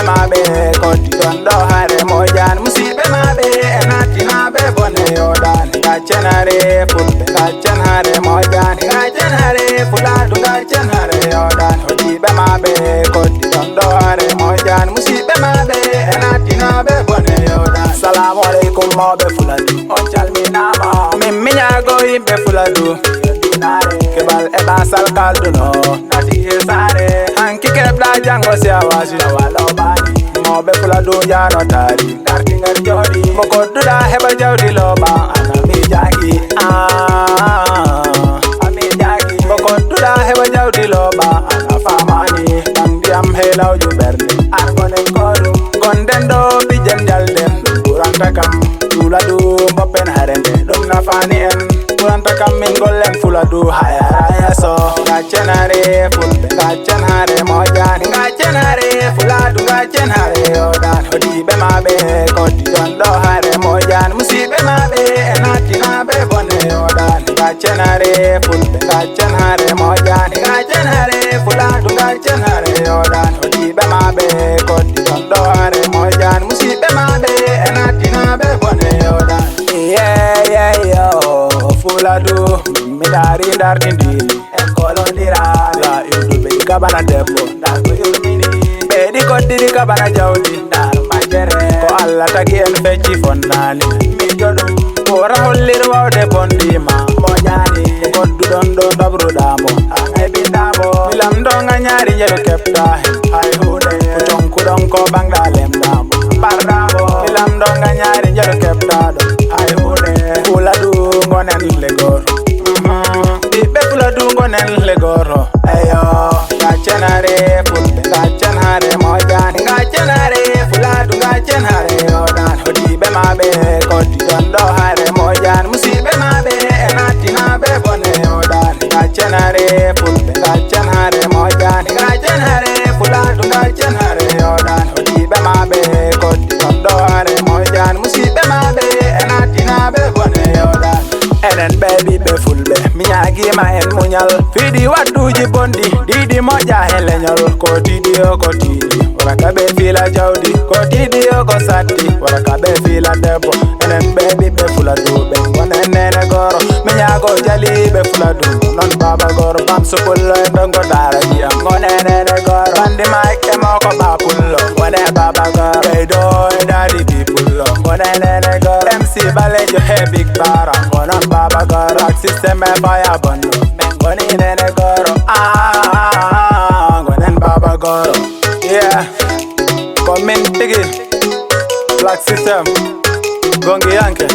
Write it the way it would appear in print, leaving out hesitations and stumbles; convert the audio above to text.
mabe quotidien do haare mojan musibe mabe enatina be bone yodan gachenare fulbe gachen haare mojan gachen haare fuladu gachen haare yodan hodibe mabe quotidien do haare mojan musibe mabe enatina be bone yodan assalamu alaikum mabe fuladu on calminama min miñago yimɓe fuladu kebal e basal kalduno nati e sare hanki kebda jango si awasi na wala obani mobe fuladu jano tari darti ngar jodi moko duda heba jawdi loba anami jagi ami jagi moko duda heba jawdi loba ana famani bandiam helaw ju berne argonen kodum gonden do bijem jalden buranta kam fuladu mboppen harende dum nafani en buranta kam min gollen fuladu haya so gachenare fulbe gachen haare mojan gachenare fuladu gachen haare yodan hodibe mabe quotidien do haare mojan musibe mabe enatina be bone yodan gachenare fulbe gachen haare mojan gachenare fuladu gachen haare yodan hodibe mabe quotidien do haare mojan musibe mabe enatina be bone yodan yo fuladu midari darindi en kolondira la yudu be kabana debbo dar ko yurmini be di ko diri kabana jawdi dar majere ko alla tagi en fecci fonnani mi jodum ko rahollir wawde bondima mo nyani ko dudon do dabru damo ay bindamo milam do nganyari jelo kepta hay hude ko tonku don ko bangda lemdamo bardamo milam do nganyari jelo kepta do hay hude fuladu ngonen legor be fuladu ngonen legoro ayo gachenare fulbe gachen haare mojan gachenare fuladu gachen haare yodan hodibe mabe quotidien do haare mojan musibe mabe enatina be bone yodan gachenare fulbe gachen haare mojan gachen haare fuladu gachen haare yodan hodibe mabe quotidien do haare mojan musibe mabe enatina be bone yodan enen baby be fulbe miñagi ma en muñal fidi wadduji bondi didi moja heleñol quotidien waraka be fila jawdi quotidien ko satti waraka be fila debbo enen baby be fuladu be wonen nene goro miñago jali be fuladu non baba goro bam sukullo e dongo dara jiam wonen nene goro bandi mike e moko bapullo wone baba goro kaydo e dadi bipullo wonen nene goro MC balejo he big bara wonon baba goro ak systeme fire bondo goni nene goro gonen baba goro yeah come in tigi black system gongi yanke